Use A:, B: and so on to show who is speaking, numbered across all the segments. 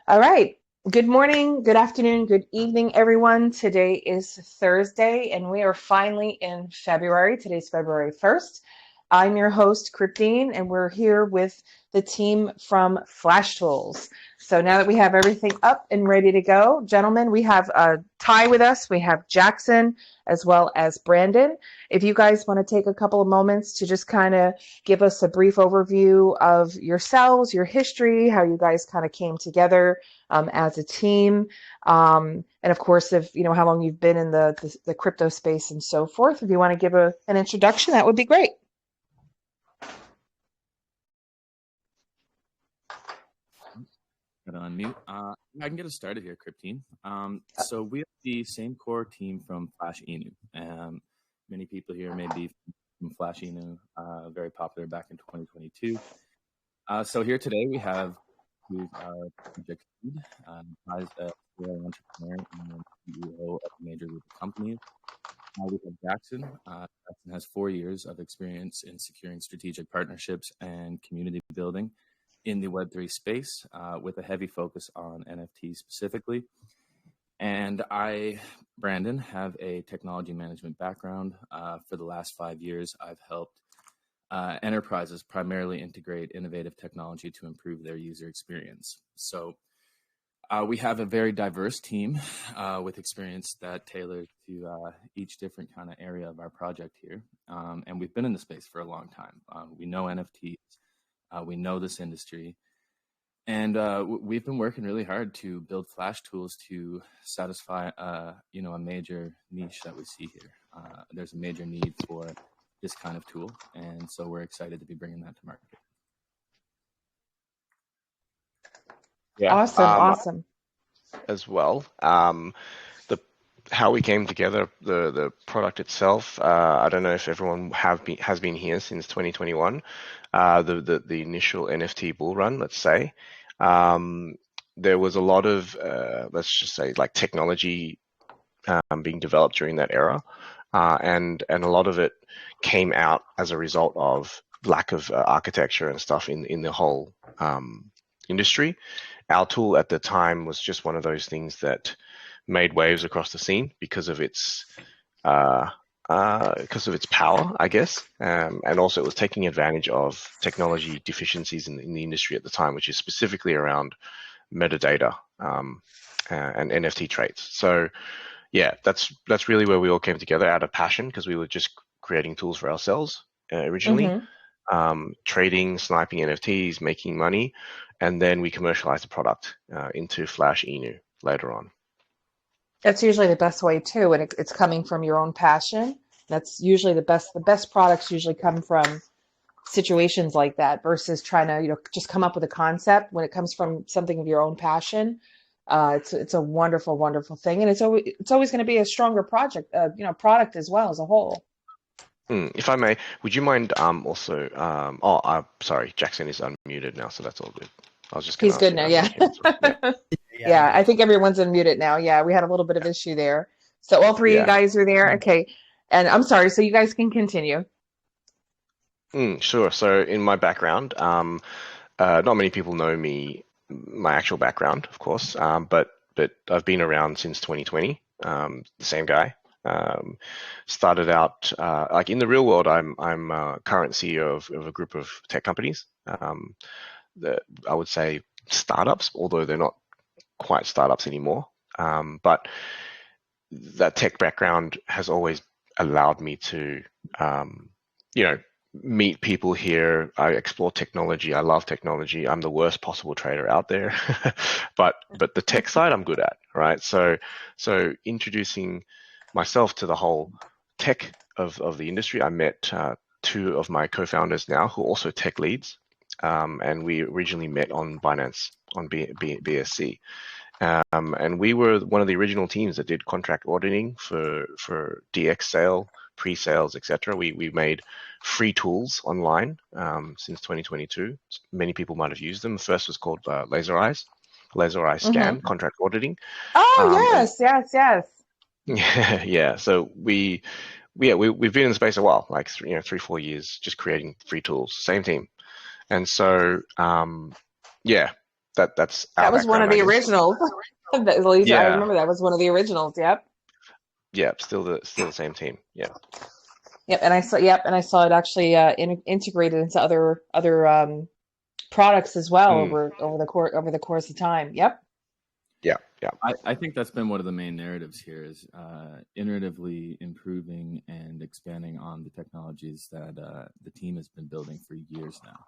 A: All right. Good morning, good afternoon, good evening, everyone. Today is Thursday, and we are finally in February. Today's February 1st. I'm your host, Christine, and we're here with the team from FlashTools. So now that we have everything up and ready to go, gentlemen, we have Ty with us, we have Jackson, as well as Brandon. If you guys want to take a couple of moments to just kind of give us a brief overview of yourselves, your history, how you guys kind of came together as a team. And of course, if you know how long you've been in the crypto space and so forth, if you want to give an introduction, that would be great.
B: Got to unmute. I can get us started here, Cryptine. So we have the same core team from Flash Inu. Many people here may be from Flash Inu, very popular back in 2022. So here today we have who's our project lead, Ty's a serial entrepreneur and CEO of a major group of companies. We have Jackson. Jackson has 4 years of experience in securing strategic partnerships and community building in the Web3 space, with a heavy focus on NFT specifically. And I, Brandon, have a technology management background. For the last 5 years, I've helped enterprises primarily integrate innovative technology to improve their user experience. So we have a very diverse team with experience that tailored to each different kind of area of our project here. And we've been in the space for a long time. We know NFTs. We know this industry, and we've been working really hard to build FlashTools to satisfy, a major niche that we see here. There's a major need for this kind of tool, and so we're excited to be bringing that to market.
C: Yeah,
A: Awesome.
C: as well. How we came together, the product itself. I don't know if everyone has been here since 2021. The initial NFT bull run, let's say. There was a lot of let's just say like technology being developed during that era, and a lot of it came out as a result of lack of architecture and stuff in the whole industry. Our tool at the time was just one of those things that made waves across the scene because of its power, I guess, and also it was taking advantage of technology deficiencies in the industry at the time, which is specifically around metadata and NFT traits. So, yeah, that's really where we all came together out of passion because we were just creating tools for ourselves originally, trading, sniping NFTs, making money, and then we commercialized the product into Flash Inu later on.
A: That's usually the best way too, and it's coming from your own passion. That's usually the best. The best products usually come from situations like that versus trying to just come up with a concept. When it comes from something of your own passion, it's a wonderful thing, and it's always going to be a stronger project, product as well as a whole.
C: If I may, would you mind also? Sorry, Jackson is unmuted now, so that's all good. I was just going
A: He's
C: to ask
A: good
C: you
A: now,
C: how
A: yeah.
C: you came.
A: Yeah, I think everyone's unmuted now. Yeah, we had a little bit of issue there. So all three of you
C: Yeah.
A: guys are there. Okay. And I'm sorry, so you guys can continue.
C: Sure. So in my background, not many people know me, my actual background, of course, but I've been around since 2020. The same guy. Started out like in the real world. I'm current CEO of a group of tech companies. That I would say startups, although they're not quite startups anymore. But that tech background has always allowed me to, meet people here. I explore technology. I love technology. I'm the worst possible trader out there, but the tech side I'm good at, right? So introducing myself to the whole tech of the industry, I met two of my co-founders now who are also tech leads, and we originally met on Binance on BSC. And we were one of the original teams that did contract auditing for DX sale, pre-sales, etc. We made free tools online since 2022. Many people might have used them. The first was called Laser Eyes Scan contract auditing.
A: Oh, yes.
C: Yeah. So we've been in the space a while, like 3-4 years, just creating free tools. Same team, and so that's
A: That
C: our
A: was one of
C: background, I
A: the
C: guess.
A: originals. Lisa, I
C: Yeah,
A: remember that was one of the originals. Yep.
C: yeah, still the same team. Yeah.
A: Yep. And I saw. Yep. And I saw it actually integrated into other products as well
C: Mm,
A: over the course of time. Yep.
C: yeah, yeah.
B: I think that's been one of the main narratives here is iteratively improving and expanding on the technologies that the team has been building for years now.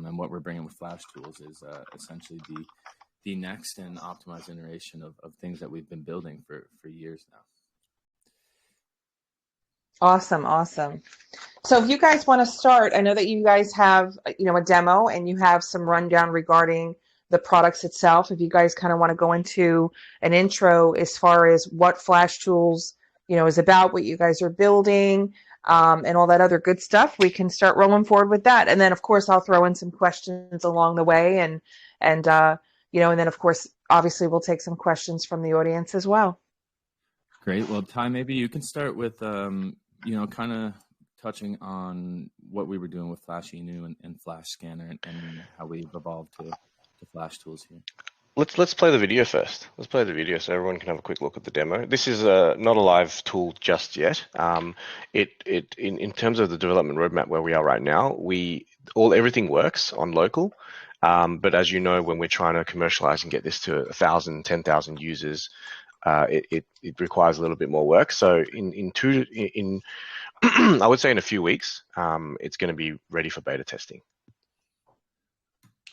B: And what we're bringing with FlashTools is essentially the next and optimized iteration of things that we've been building for years now.
A: Awesome. Awesome. So if you guys want to start, I know that you guys have, a demo and you have some rundown regarding the products itself. If you guys kind of want to go into an intro as far as what Flash Tools, is about, what you guys are building, and all that other good stuff, we can start rolling forward with that. And then, of course, I'll throw in some questions along the way, and then, of course, obviously, we'll take some questions from the audience as well.
B: Great. Well, Ty, maybe you can start with, kind of touching on what we were doing with Flash Enu and Flash Scanner and how we've evolved to Flash Tools here.
C: Let's play the video first. Let's play the video so everyone can have a quick look at the demo. This is not a live tool just yet. In terms of the development roadmap where we are right now, everything works on local. But as you know, when we're trying to commercialize and get this to 1,000, 10,000 users, it requires a little bit more work. So I would say in a few weeks, it's going to be ready for beta testing.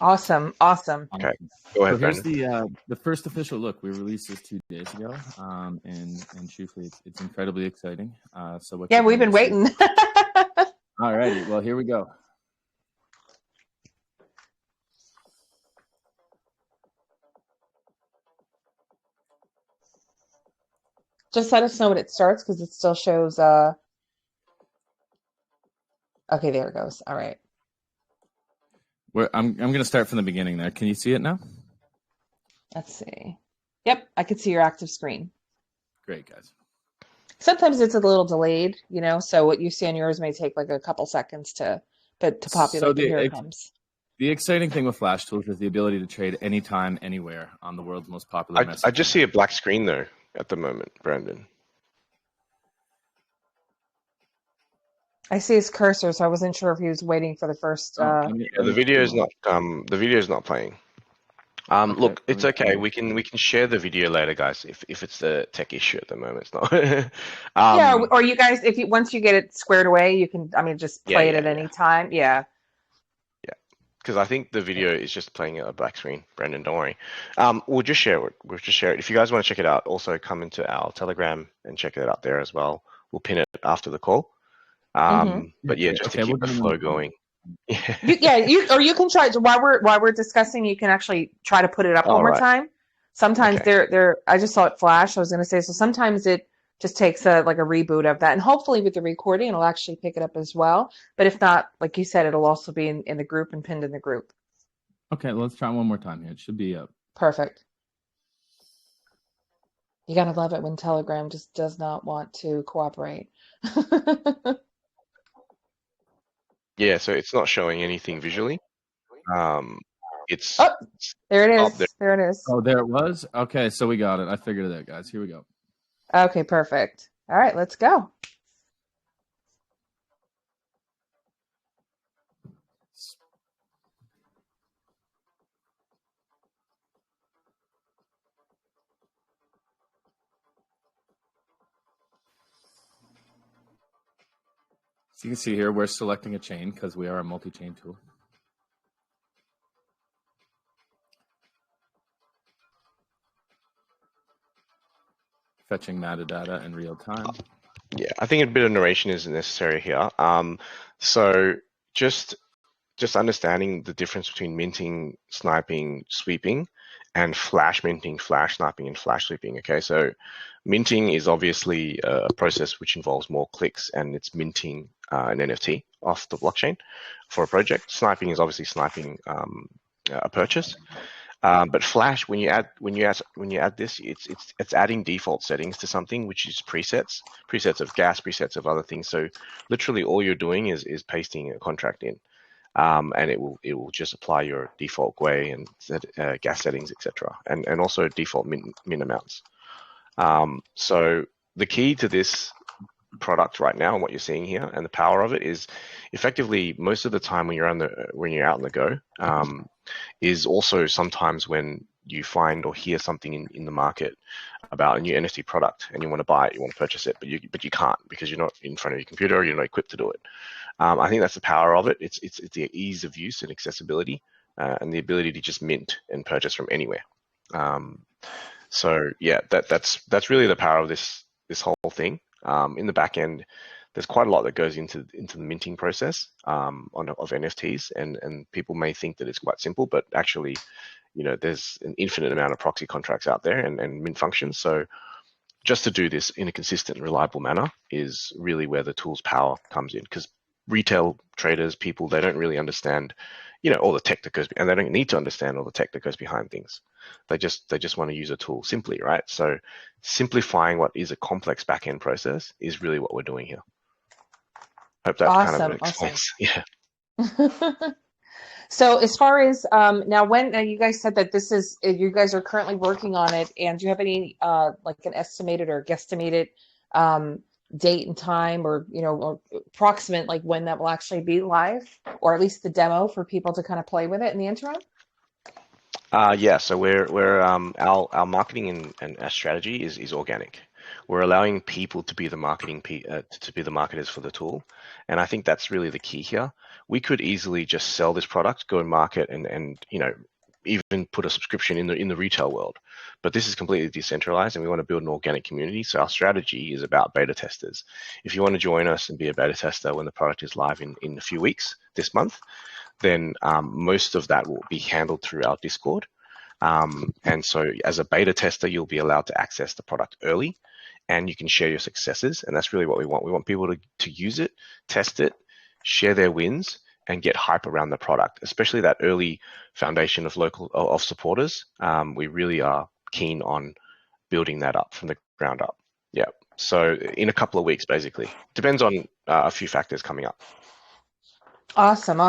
A: Awesome.
C: Okay, go ahead,
B: So here's
C: Brandon.
B: the first official look. We released this 2 days ago, and truthfully, it's incredibly exciting. So what
A: Yeah,
B: you're
A: we've
B: going
A: been
B: to see-
A: waiting.
B: All righty, well, here we go.
A: Just let us know when it starts because it still shows. Okay, there it goes. All right.
B: I'm going to start from the beginning there. Can you see it now?
A: Let's see. Yep, I can see your active screen.
B: Great, guys.
A: Sometimes it's a little delayed, so what you see on yours may take like a couple seconds to populate,
B: So
A: but here it comes.
B: The exciting thing with Flash Tools is the ability to trade anytime, anywhere on the world's most popular message.
C: I just see a black screen though at the moment, Brandon.
A: I see his cursor, so I wasn't sure if he was waiting for the first.
C: The video is not. The video is not playing.
B: Okay,
C: look, it's okay. We can share the video later, guys. If it's a tech issue at the moment, it's not.
A: Yeah, or you guys, once you get it squared away, you can. just play it at any time. Yeah.
C: Because I think the video is just playing a black screen. Brendan, don't worry. We'll just share it. If you guys want to check it out, also come into our Telegram and check it out there as well. We'll pin it after the call. But yeah, just to keep the flow going.
A: You can try while we're discussing. You can actually try to put it up one more time. Sometimes I just saw it flash. I was going to say, so sometimes it just takes a reboot of that, and hopefully with the recording, it'll actually pick it up as well. But if not, like you said, it'll also be in the group and pinned in the group.
B: Okay, let's try one more time here. It should be up.
A: Perfect. You gotta love it when Telegram just does not want to cooperate.
C: Yeah, so it's not showing anything visually. It's
A: there it is. There it is.
B: Oh, there it was. Okay, so we got it. I figured it out, guys. Here we go.
A: Okay, perfect. All right, let's go.
B: So you can see here, we're selecting a chain because we are a multi-chain tool. Fetching metadata in real time.
C: Yeah, I think a bit of narration is necessary here. So just understanding the difference between minting, sniping, sweeping, and flash minting, flash sniping, and flash sweeping. Okay, so minting is obviously a process which involves more clicks, and it's minting an NFT off the blockchain for a project. Sniping is obviously sniping a purchase. But Flash, when you add this, it's adding default settings to something, which is presets of gas, presets of other things. So literally, all you're doing is pasting a contract in. and it will just apply your default GUI and gas settings, etc., and also default min amounts. So the key to this product right now and what you're seeing here and the power of it is effectively most of the time when you're out on the go, is also sometimes when you find or hear something in the market about a new NFT product and you want to buy it, you want to purchase it, but you can't because you're not in front of your computer or you're not equipped to do it. I think that's the power of it. It's the ease of use and accessibility, and the ability to just mint and purchase from anywhere. So yeah, that's really the power of this whole thing. In the back end, there's quite a lot that goes into the minting process of NFTs, and people may think that it's quite simple, but actually, there's an infinite amount of proxy contracts out there and mint functions. So just to do this in a consistent and reliable manner is really where the tool's power comes in, because retail traders, people, they don't really understand, all the tech that goes, and they don't need to understand all the tech that goes behind things. They just want to use a tool simply, right? So simplifying what is a complex back-end process is really what we're doing here. Hope that kind of explains.
A: Awesome. Yeah. So as far as now, you guys said that you guys are currently working on it, and do you have any like an estimated or guesstimated date and time, or or approximate like when that will actually be live, or at least the demo for people to kind of play with it in the interim?
C: Yeah, so we're our marketing and our strategy is organic. We're allowing people to be the marketers for the tool, and I think that's really the key here. We could easily just sell this product, go and market, and even put a subscription in the retail world. But this is completely decentralized, and we want to build an organic community. So our strategy is about beta testers. If you want to join us and be a beta tester when the product is live in a few weeks this month, then most of that will be handled through our Discord. And so as a beta tester, you'll be allowed to access the product early, and you can share your successes. And that's really what we want. We want people to use it, test it, share their wins, and get hype around the product, especially that early foundation of supporters. We really are keen on building that up from the ground up. Yeah. So in a couple of weeks, basically. Depends on a few factors coming up.
A: Awesome.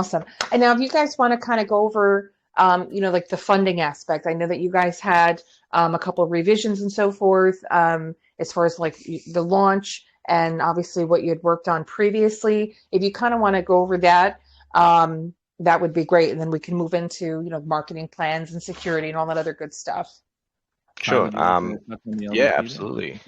A: And now if you guys want to kind of go over, like the funding aspect, I know that you guys had a couple of revisions and so forth, as far as like the launch and obviously what you had worked on previously. If you kind of want to go over that, that would be great. And then we can move into, marketing plans and security and all that other good stuff.
C: Sure. Yeah, absolutely.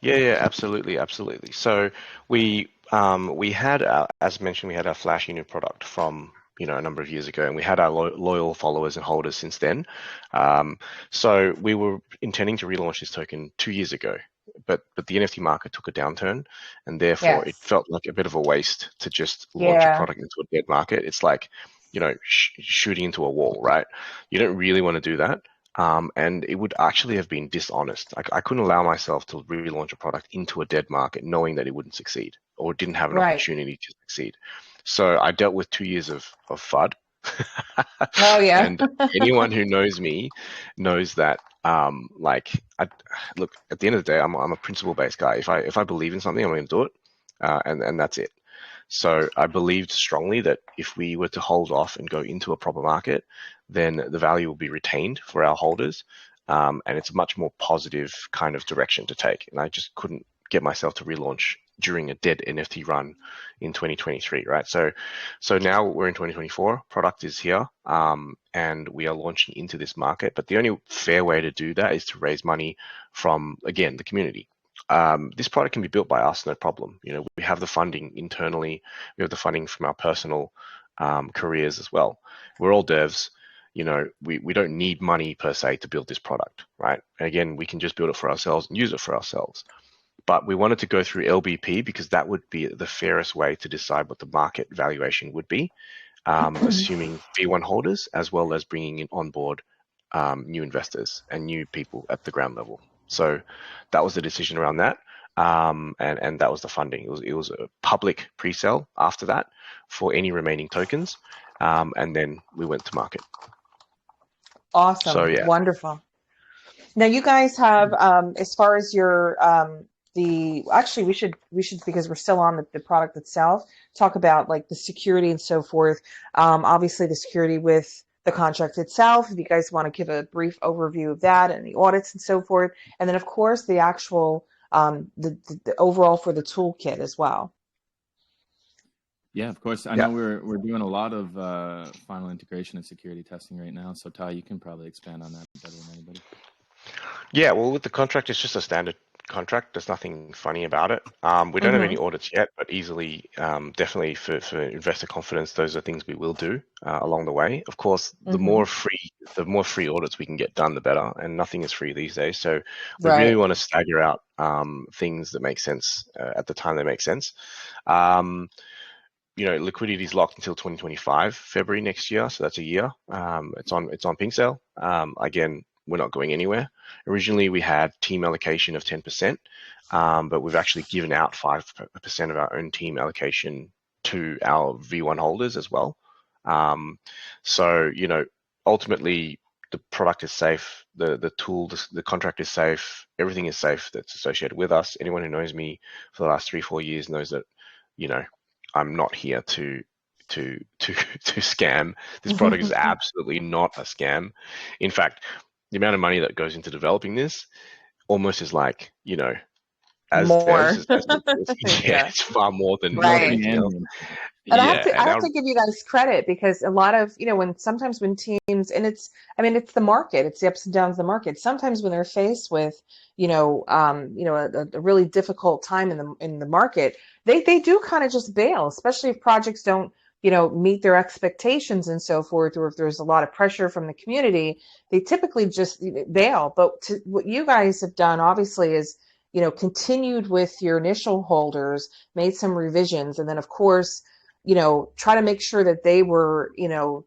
C: Yeah, absolutely. So we had, as mentioned, we had our Flash Union product from a number of years ago, and we had our loyal followers and holders since then. So we were intending to relaunch this token 2 years ago, but the NFT market took a downturn, and therefore it felt like a bit of a waste to just launch a product into a dead market. It's like shooting into a wall, right? You don't really want to do that. And it would actually have been dishonest. I couldn't allow myself to relaunch a product into a dead market knowing that it wouldn't succeed or didn't have an opportunity to succeed. So I dealt with 2 years of FUD.
A: Oh yeah.
C: And anyone who knows me knows that look, at the end of the day, I'm a principle-based guy. If I believe in something, I'm going to do it, and that's it. So I believed strongly that if we were to hold off and go into a proper market, then the value will be retained for our holders, and it's a much more positive kind of direction to take. And I just couldn't get myself to relaunch during a dead NFT run in 2023, right? So now we're in 2024, product is here, and we are launching into this market. But the only fair way to do that is to raise money from, again, the community. This product can be built by us, no problem. We have the funding internally. We have the funding from our personal careers as well. We're all devs. We don't need money per se to build this product, right? And again, we can just build it for ourselves and use it for ourselves. But we wanted to go through LBP because that would be the fairest way to decide what the market valuation would be, assuming V1 holders, as well as bringing in on board new investors and new people at the ground level. So that was the decision around that, and that was the funding. It was a public pre-sale after that for any remaining tokens, and then we went to market.
A: Awesome. So, yeah. Wonderful. Now you guys have, as far as your actually we should because we're still on the product itself, talk about like the security and so forth. Obviously the security with the contract itself, if you guys want to give a brief overview of that and the audits and so forth, and then of course the actual the overall for the toolkit as well.
B: Yeah, of course. I
C: Yeah.
B: know we're doing a lot of final integration and security testing right now. So Ty, you can probably expand on that better than anybody.
C: Yeah, well, with the contract, it's just a standard contract. There's nothing funny about it. We don't have any audits yet, but easily, definitely for investor confidence, those are things we will do along the way. Of course, the more free audits we can get done, the better. And nothing is free these days, so we really want to stagger out things that make sense at the time they make sense. Liquidity is locked until 2025, February next year, so that's a year. It's on pink sale. Again, we're not going anywhere. Originally, we had team allocation of 10%, but we've actually given out 5% of our own team allocation to our V1 holders as well. So, ultimately, the product is safe, the tool, the contract is safe, everything is safe that's associated with us. Anyone who knows me for the last 3-4 years knows that, I'm not here to scam. This product is absolutely not a scam. In fact, the amount of money that goes into developing this almost is like, as
A: More.
C: it's far more than
A: Right.
C: anything else.
A: And
C: Yeah,
A: I have to give you guys credit because a lot of, when teams, and it's the market, it's the ups and downs of the market. Sometimes when they're faced with, a really difficult time in the market, they do kind of just bail, especially if projects don't, meet their expectations and so forth, or if there's a lot of pressure from the community, they typically just bail. But what you guys have done, obviously, is, continued with your initial holders, made some revisions, and then, of course, try to make sure that they were,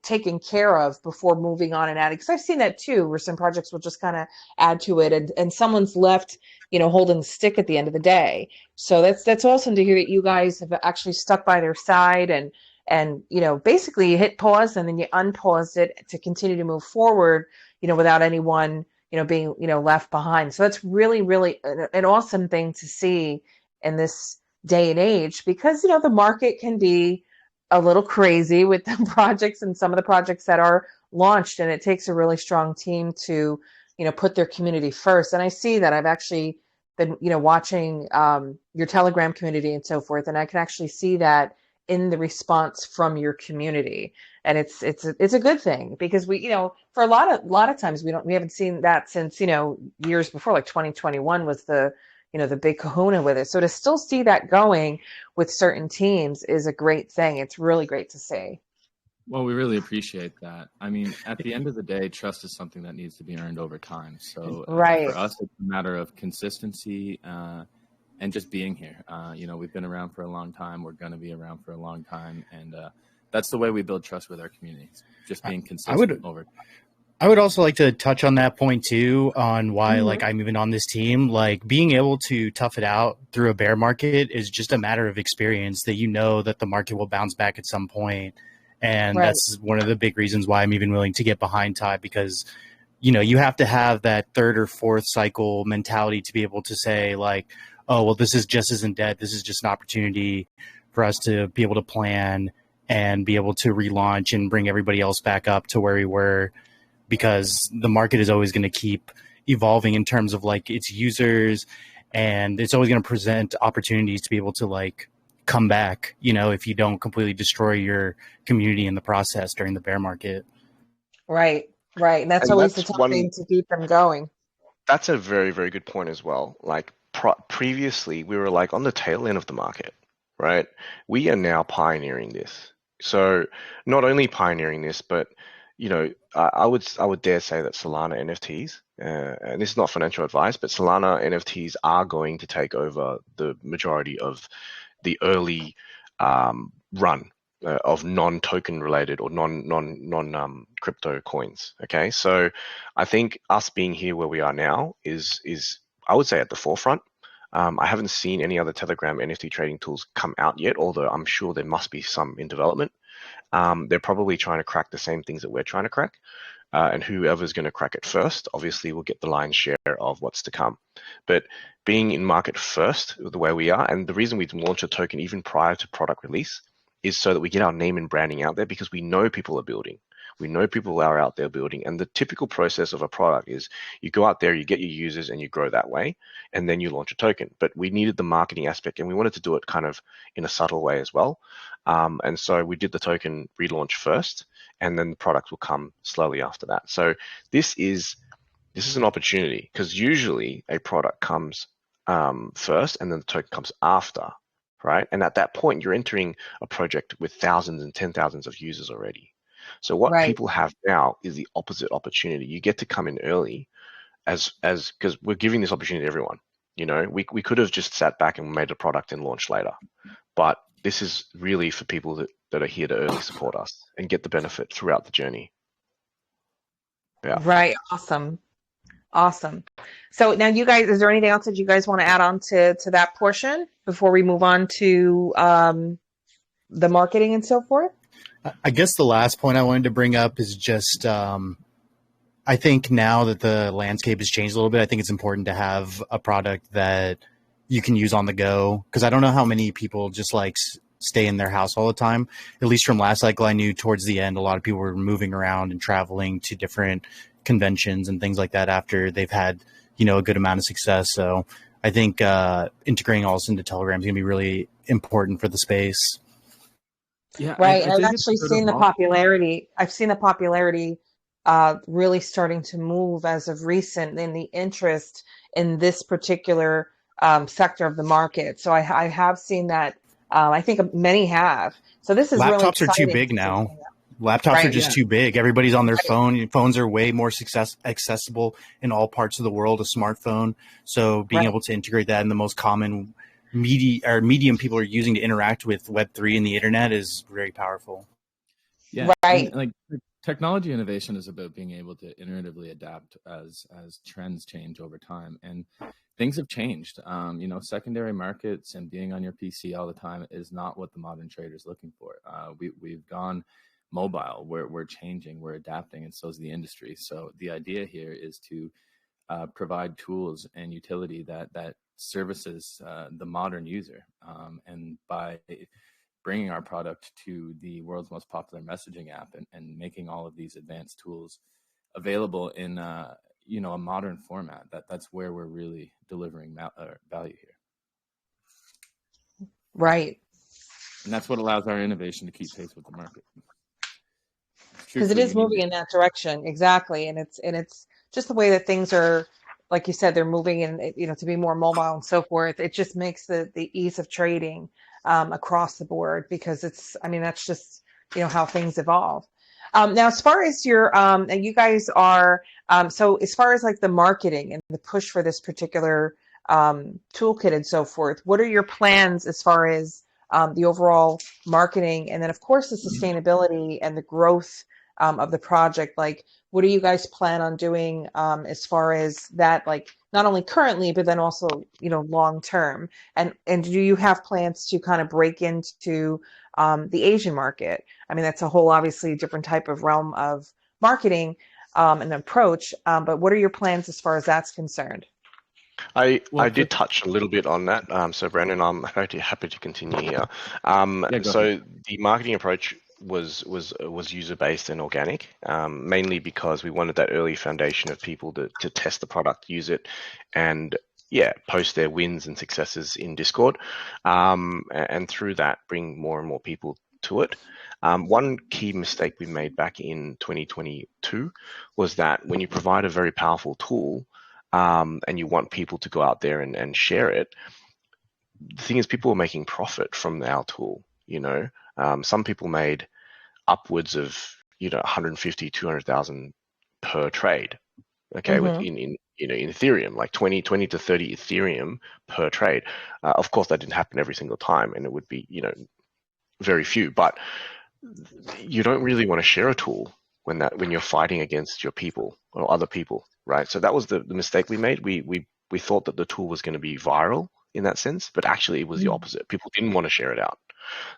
A: taken care of before moving on and adding. Because I've seen that too, where some projects will just kind of add to it, and someone's left, holding the stick at the end of the day. So that's awesome to hear that you guys have actually stuck by their side and basically you hit pause and then you unpaused it to continue to move forward, without anyone, being, left behind. So that's really, really an awesome thing to see in this day and age, because the market can be a little crazy with the projects and some of the projects that are launched, and it takes a really strong team to put their community first. And I see that. I've actually been watching your Telegram community and so forth, and I can actually see that in the response from your community, and it's a good thing, because we for a lot of times we haven't seen that since years before, like 2021 was the the big kahuna with it. So to still see that going with certain teams is a great thing. It's really great to see.
B: Well, we really appreciate that. I mean, at the end of the day, trust is something that needs to be earned over time. So for us, it's a matter of consistency and just being here. We've been around for a long time. We're going to be around for a long time. And that's the way we build trust with our communities, just being consistent over time.
D: I would also like to touch on that point too, on why like I'm even on this team. Like being able to tough it out through a bear market is just a matter of experience, that that the market will bounce back at some point. And that's one of the big reasons why I'm even willing to get behind Ty, because you have to have that third or fourth cycle mentality to be able to say like, oh, well, this isn't dead. This is just an opportunity for us to be able to plan and be able to relaunch and bring everybody else back up to where we were. Because the market is always going to keep evolving in terms of like its users, and it's always going to present opportunities to be able to like come back, if you don't completely destroy your community in the process during the bear market.
A: Right. And that's always the tough thing to keep them going.
C: That's a very, very good point as well. Like previously, we were like on the tail end of the market, right? We are now pioneering this. So not only pioneering this, but I would dare say that Solana NFTs, and this is not financial advice, but Solana NFTs are going to take over the majority of the early run of non-token related or non crypto coins. Okay, so I think us being here where we are now is I would say at the forefront. I haven't seen any other Telegram NFT trading tools come out yet, although I'm sure there must be some in development. They're probably trying to crack the same things that we're trying to crack. and whoever's going to crack it first, obviously, will get the lion's share of what's to come. But being in market first, the way we are, and the reason we launch a token even prior to product release is so that we get our name and branding out there, because we know people are building. We know people are out there building, and the typical process of a product is you go out there, you get your users, and you grow that way, and then you launch a token. But we needed the marketing aspect, and we wanted to do it kind of in a subtle way as well. And so we did the token relaunch first, and then the product will come slowly after that. So this is an opportunity, because usually a product comes first, and then the token comes after, right? And at that point, you're entering a project with thousands and 10,000s of users already. So what
A: Right.
C: people have now is the opposite opportunity. You get to come in early, as because we're giving this opportunity to everyone. You know, we could have just sat back and made a product and launched later, but this is really for people that are here to early support us and get the benefit throughout the journey. Yeah.
A: Right. Awesome. Awesome. So now you guys, is there anything else that you guys want to add on to that portion before we move on to the marketing and so forth?
D: I guess the last point I wanted to bring up is just I think now that the landscape has changed a little bit, I think it's important to have a product that you can use on the go, because I don't know how many people just like stay in their house all the time. At least from last cycle, I knew towards the end, a lot of people were moving around and traveling to different conventions and things like that after they've had, you know, a good amount of success. So I think integrating all this into Telegram is going to be really important for the space.
B: Yeah,
A: Right.
B: I
A: I've
B: think it's
A: actually
B: sort
A: seen the
B: of
A: popularity. I've seen the popularity really starting to move as of recent in the interest in this particular sector of the market. So I have seen that. I think many have. So this is really
D: Laptops are too
A: exciting.
D: big now. Laptops are
A: Right.
D: just too big. Everybody's on their phone. Phones are way more accessible in all parts of the world, a smartphone. So being
A: Right.
D: able to integrate that in the most common medium people are using to interact with Web3 and the internet is very powerful.
B: Yeah,
A: Right.
B: and like technology innovation is about being able to iteratively adapt as trends change over time, and things have changed. You know, secondary markets and being on your PC all the time is not what the modern trader is looking for. We've gone mobile. We're changing. We're adapting, and so is the industry. So the idea here is to provide tools and utility that services the modern user, and by bringing our product to the world's most popular messaging app and making all of these advanced tools available in you know, a modern format, that's where we're really delivering value here.
A: Right.
B: And that's what allows our innovation to keep pace with the market.
A: Because it is moving in that direction. Exactly. And it's just the way that things are, like you said, they're moving and, you know, to be more mobile and so forth. It just makes the ease of trading across the board, because it's, I mean, that's just, you know, how things evolve. Now, as far as your, you guys are, so as far as like the marketing and the push for this particular toolkit and so forth, what are your plans as far as the overall marketing, and then of course the sustainability and the growth of the project? Like, what do you guys plan on doing as far as that, like not only currently, but then also, you know, long term? And do you have plans to kind of break into the Asian market? I mean, that's a whole obviously different type of realm of marketing and approach. But what are your plans as far as that's concerned?
C: I did touch a little bit on that. So Brandon, I'm happy to continue here. So the marketing approach was user based and organic, mainly because we wanted that early foundation of people to test the product, use it, and post their wins and successes in Discord, and through that bring more and more people to it. One key mistake we made back in 2022 was that when you provide a very powerful tool, and you want people to go out there and share it, the thing is, people are making profit from our tool. You know, some people made upwards of 150, 200,000 per trade. Okay, in Ethereum, like 20 to 30 Ethereum per trade. Of course, that didn't happen every single time, and it would be very few. But you don't really want to share a tool when you're fighting against your people or other people, right? So that was the mistake we made. We thought that the tool was going to be viral in that sense, but actually it was the opposite. People didn't want to share it out.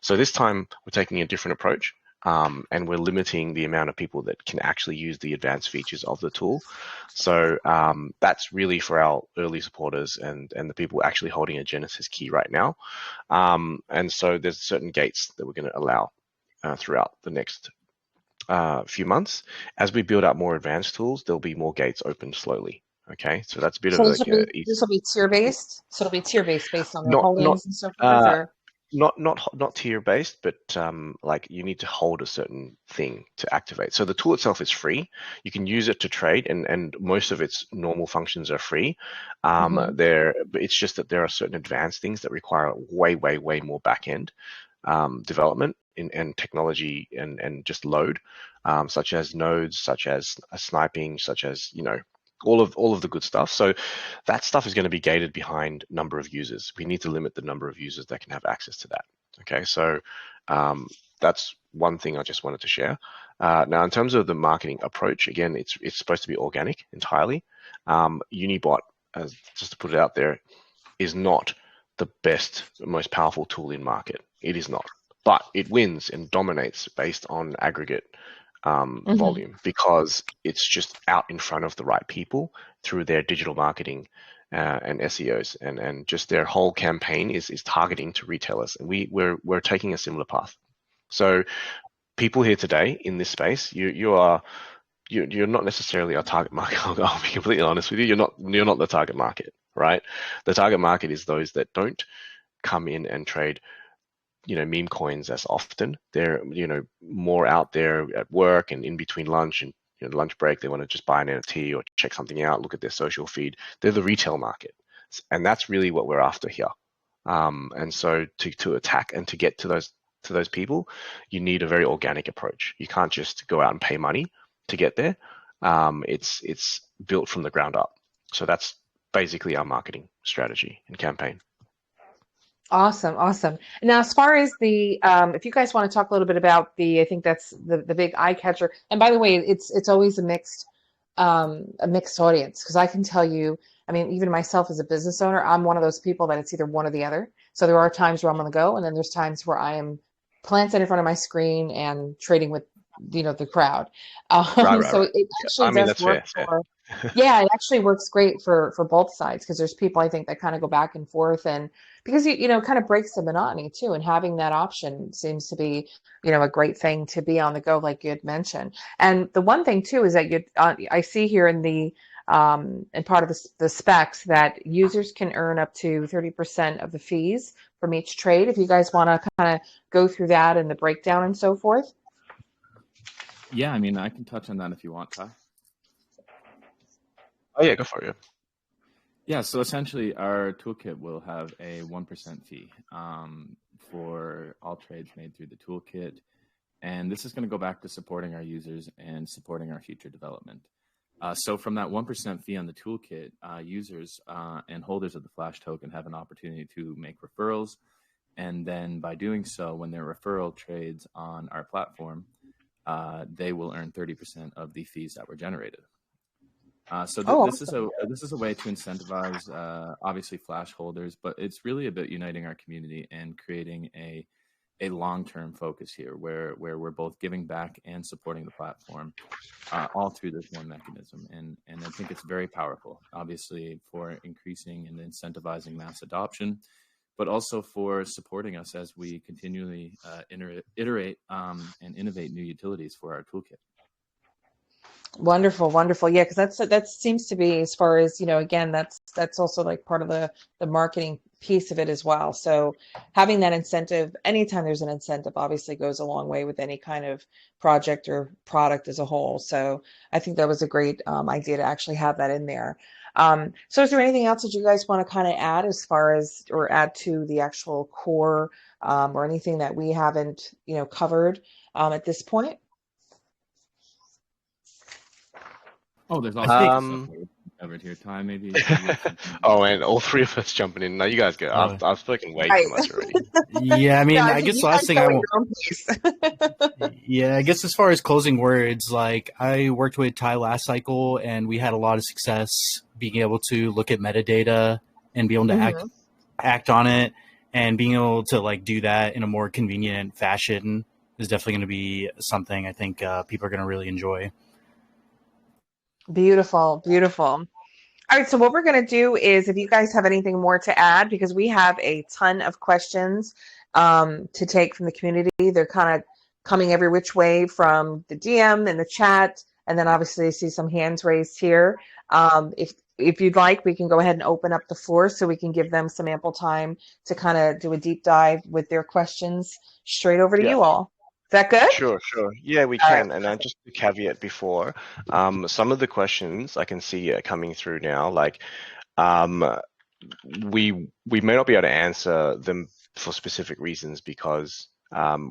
C: So this time we're taking a different approach. and we're limiting the amount of people that can actually use the advanced features of the tool. So that's really for our early supporters and the people actually holding a Genesis key right now. And so there's certain gates that we're going to allow throughout the next few months. As we build up more advanced tools, there'll be more gates open slowly. Okay, so that's a bit
A: So
C: of
A: this will be tier based. So it'll be tier based based on their
C: not
A: holdings and so forth, or
C: not tier based, but like you need to hold a certain thing to activate. So the tool itself is free. You can use it to trade, and most of its normal functions are free. It's just that there are certain advanced things that require way more back end development and technology and just load, such as nodes, such as sniping, such as all of the good stuff. So that stuff is going to be gated behind number of users. We need to limit the number of users that can have access to that. Okay, so that's one thing I just wanted to share. Now, in terms of the marketing approach, again, it's supposed to be organic entirely. Unibot, just to put it out there, is not the best, most powerful tool in market. It is not, but it wins and dominates based on aggregate volume, because it's just out in front of the right people through their digital marketing and SEOs, and just their whole campaign is targeting to retailers, and we're taking a similar path. So people here today in this space, you're not necessarily our target market. I'll be completely honest with you. You're not the target market, right? The target market is those that don't come in and trade meme coins as often. They're more out there at work and in between lunch and lunch break. They want to just buy an NFT or check something out, look at their social feed. They're the retail market, and that's really what we're after here. And so to attack and to get to those people, you need a very organic approach. You can't just go out and pay money to get there. It's built from the ground up. So that's basically our marketing strategy and campaign.
A: Awesome. Now, as far as the, if you guys want to talk a little bit about I think that's the big eye catcher. And by the way, it's always a mixed audience, because I can tell you, I mean, even myself as a business owner, I'm one of those people that it's either one or the other. So there are times where I'm on the go, and then there's times where I am planted in front of my screen and trading with the crowd. So it actually does work for. Yeah, it actually works great for both sides, because there's people, I think, that kind of go back and forth, and because it kind of breaks the monotony too, and having that option seems to be a great thing to be on the go, like you had mentioned. And the one thing too is that I see here in the in part of the specs that users can earn up to 30% of the fees from each trade. If you guys want to kind of go through that and the breakdown and so forth.
B: Yeah, I mean, I can touch on that if you want, Ty.
C: Oh yeah, go for it.
B: Yeah, so essentially our toolkit will have a 1% fee for all trades made through the toolkit. And this is going to go back to supporting our users and supporting our future development. So from that 1% fee on the toolkit, users and holders of the Flash token have an opportunity to make referrals. And then by doing so, when their referral trades on our platform, they will earn 30% of the fees that were generated. This is a way to incentivize obviously Flash holders, but it's really about uniting our community and creating a long-term focus here, where we're both giving back and supporting the platform, all through this one mechanism. And I think it's very powerful, obviously, for increasing and incentivizing mass adoption, but also for supporting us as we continually iterate and innovate new utilities for our toolkit.
A: Wonderful. Yeah, because that seems to be, as far as again, that's also like part of the marketing piece of it as well. So having that incentive, anytime there's an incentive, obviously goes a long way with any kind of project or product as a whole. So I think that was a great idea to actually have that in there. So is there anything else that you guys want to kind of add as far as, or add to the actual core, or anything that we haven't covered at this point?
B: Oh, there's all sorts of stuff covered here. Ty, maybe.
C: Oh, and all three of us jumping in. No, you guys go. I've spoken way too much already.
D: Yeah, I mean, I guess the last thing I guess as far as closing words, like I worked with Ty last cycle, and we had a lot of success being able to look at metadata and be able to act on it, and being able to like do that in a more convenient fashion is definitely going to be something I think people are going to really enjoy.
A: Beautiful, beautiful. All right, so what we're going to do is if you guys have anything more to add, because we have a ton of questions to take from the community. They're kind of coming every which way from the DM and the chat, and then obviously I see some hands raised here. If you'd like, we can go ahead and open up the floor so we can give them some ample time to kind of do a deep dive with their questions straight over to
C: Yeah.
A: you all. Is that good?
C: Sure. Yeah, we
A: All right.
C: can. And just to caveat before, some of the questions I can see are coming through now. Like, we may not be able to answer them for specific reasons because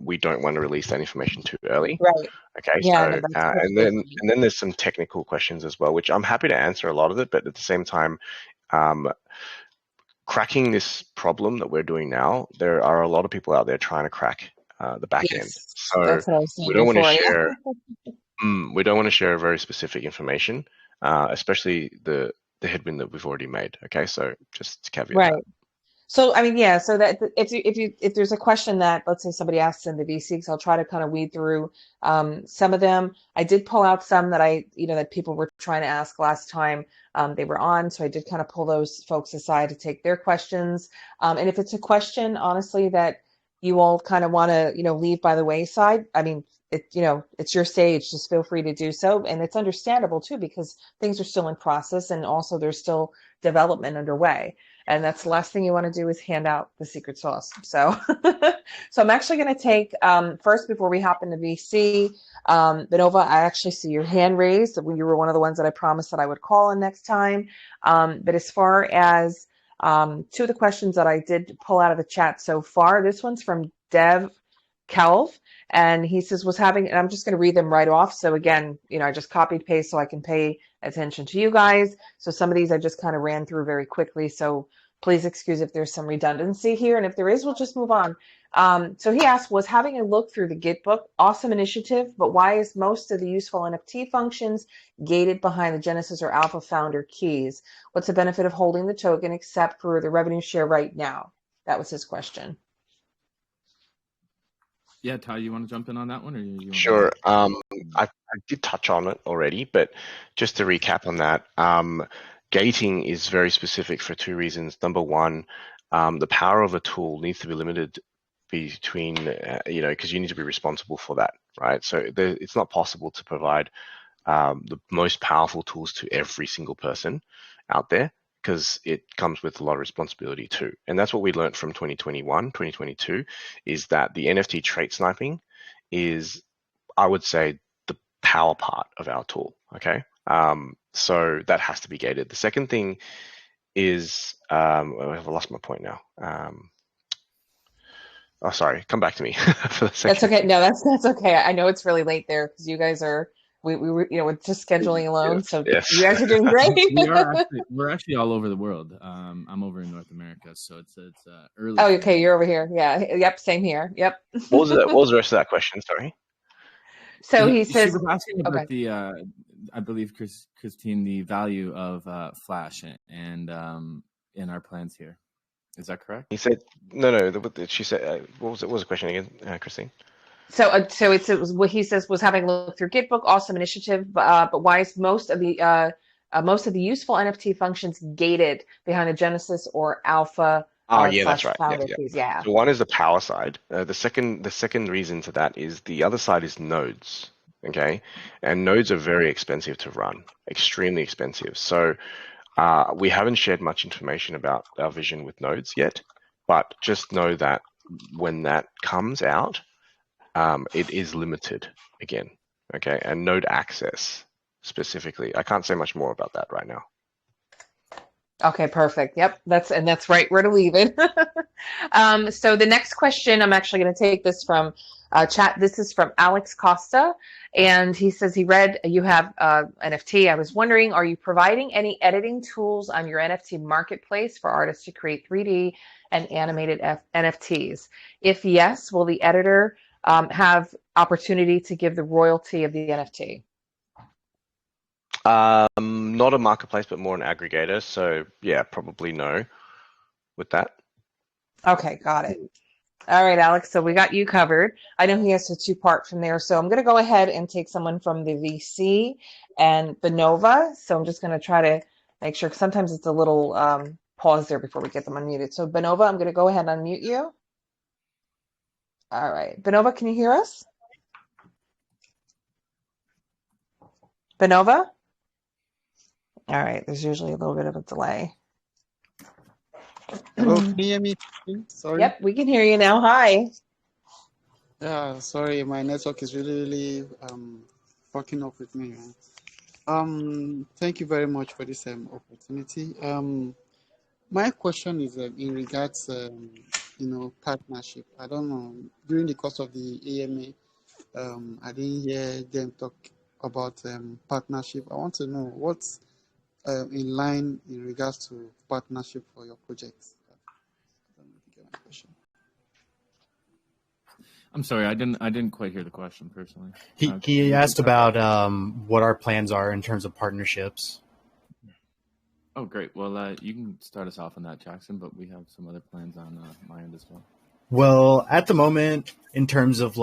C: we don't want to release that information too early.
A: Right.
C: Okay.
A: Yeah, no,
C: So,
A: that's
C: and
A: perfectly
C: then
A: fine.
C: there's some technical questions as well, which I'm happy to answer a lot of it, but at the same time, um, cracking this problem that we're doing now, there are a lot of people out there trying to crack the back end.
A: Yes,
C: So
A: that's what I was
C: we
A: saying
C: don't want to
A: before. Yeah.
C: share. We don't want to share very specific information, especially the headwind that we've already made. Okay, so just to caveat
A: Right.
C: that.
A: So, I mean, yeah, so that if there's a question that, let's say somebody asks in the VC, because I'll try to kind of weed through some of them. I did pull out some that that people were trying to ask last time they were on. So I did kind of pull those folks aside to take their questions. And if it's a question, honestly, that you all kind of want to, leave by the wayside, I mean, it's your stage. Just feel free to do so. And it's understandable too, because things are still in process and also there's still development underway. And that's the last thing you want to do is hand out the secret sauce. So, so I'm actually going to take first before we hop into VC. Benova, I actually see your hand raised. You were one of the ones that I promised that I would call in next time. But as far as two of the questions that I did pull out of the chat so far, this one's from Dev Kelv, and he says and I'm just going to read them right off. So again, I just copied paste so I can pay attention to you guys. So some of these I just kind of ran through very quickly. So please excuse if there's some redundancy here. And if there is, we'll just move on. So he asked, was having a look through the Git book, awesome initiative, but why is most of the useful NFT functions gated behind the Genesis or Alpha founder keys? What's the benefit of holding the token except for the revenue share right now? That was his question.
B: Yeah, Ty, you want to jump in on that one, or you want
C: Sure. I did touch on it already, but just to recap on that, gating is very specific for two reasons. Number one, the power of a tool needs to be limited between, because you need to be responsible for that, right? So it's not possible to provide the most powerful tools to every single person out there, because it comes with a lot of responsibility too. And that's what we learned from 2021, 2022, is that the NFT trait sniping is, I would say, the power part of our tool, okay? So that has to be gated. The second thing is, I've lost my point now. Oh, sorry, come back to me for the second.
A: That's okay. No, that's okay. I know it's really late there because you guys are we were we're just scheduling alone, so
C: Yes.
A: you guys are doing great.
B: we're actually all over the world. I'm over in North America, so it's early.
A: Oh, okay, you're over here. Yeah. Yep. Same here. Yep.
C: What was the rest of that question? Sorry.
A: So he
B: She
A: says,
B: was asking about
A: okay.
B: the, I believe, Christine, the value of Flash and in our plans here. Is that correct?
C: He said no. She said, what was the question again, Christine?
A: So it was what he says was having a look through Gitbook, awesome initiative, but why is most of the useful NFT functions gated behind the Genesis or Alpha
C: Oh, yeah, that's right.
A: founder
C: Yeah.
A: keys? Yeah.
C: So one is the power side. The second reason to that is the other side is nodes. Okay, and nodes are very expensive to run, extremely expensive. So we haven't shared much information about our vision with nodes yet, but just know that when that comes out, it is limited again. Okay, and node access specifically. I can't say much more about that right now.
A: Okay, perfect. Yep, that's right where to leave it. So the next question, I'm actually going to take this from chat. This is from Alex Costa, and he says he read you have NFT. I was wondering, are you providing any editing tools on your NFT marketplace for artists to create 3D and animated NFTs? If yes, will the editor have opportunity to give the royalty of the NFT?
C: Not a marketplace, but more an aggregator. So yeah, probably no with that.
A: Okay, got it. All right, Alex. So we got you covered. I know he has to two-part from there. So I'm going to go ahead and take someone from the VC and Benova. So I'm just going to try to make sure, 'cause sometimes it's a little pause there before we get them unmuted. So Benova, I'm going to go ahead and unmute you. All right. Benova, can you hear us? Benova? All right. There's usually a little bit of a delay.
E: Hello, can you hear me? Sorry.
A: Yep, we can hear you now. Hi.
E: Yeah, sorry, my network is really fucking up with me. Thank you very much for this opportunity. My question is in regards partnership. I don't know, during the course of the AMA, I didn't hear them talk about partnership. I want to know what's in line in regards to partnership for your projects. I don't know if you get my question.
B: I'm sorry, I didn't quite hear the question personally.
D: He asked about what our plans are in terms of partnerships.
B: Oh, great. Well, you can start us off on that, Jackson, but we have some other plans on my end as well.
D: Well, at the moment, in terms of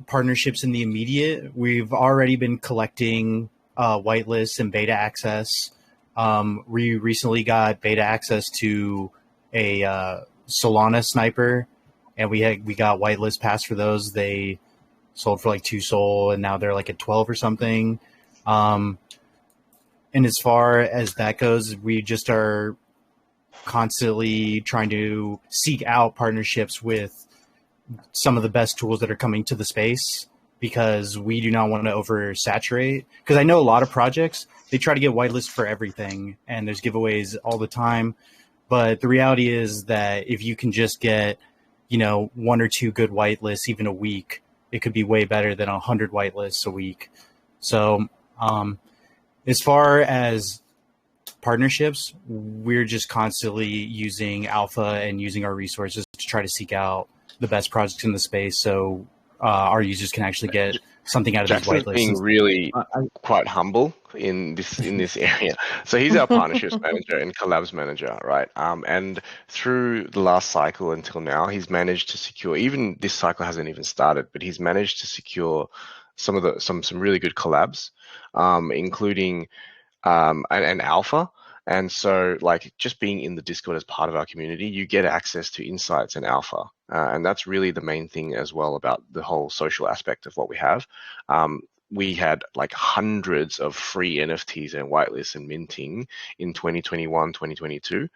D: partnerships in the immediate, we've already been collecting whitelists and beta access. We recently got beta access to a Solana sniper, and we got whitelist pass for those. They sold for like 2 SOL, and now they're like at 12 or something. And as far as that goes, we just are constantly trying to seek out partnerships with some of the best tools that are coming to the space, because we do not want to oversaturate. Because I know a lot of projects, they try to get whitelist for everything, and there's giveaways all the time. But the reality is that if you can just get, 1 or 2 good whitelists even a week, it could be way better than 100 whitelists a week. So as far as partnerships, we're just constantly using alpha and using our resources to try to seek out the best projects in the space, so our users can actually get something out of
C: Jackson's
D: these whitelists.
C: being really quite humble in this area. So he's our partnerships manager and collabs manager, right? And through the last cycle until now, he's managed to secure. Even this cycle hasn't even started, but he's managed to secure some really good collabs, including an alpha. And so, just being in the Discord as part of our community, you get access to insights and alpha. And that's really the main thing as well about the whole social aspect of what we have. We had hundreds of free NFTs and whitelists and minting in 2021, 2022.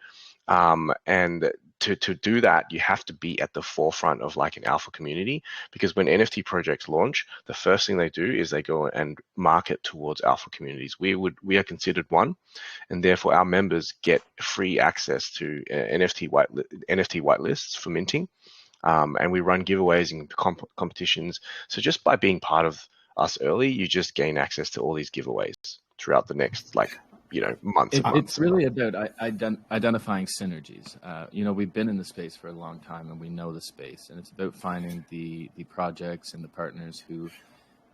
C: And to do that, you have to be at the forefront of an alpha community, because when NFT projects launch, the first thing they do is they go and market towards alpha communities. We are considered one, and therefore our members get free access to NFT whitelists for minting, and we run giveaways and competitions. So just by being part of us early, you just gain access to all these giveaways throughout the next months and months.
B: It's really about identifying synergies. We've been in the space for a long time, and we know the space, and it's about finding the projects and the partners who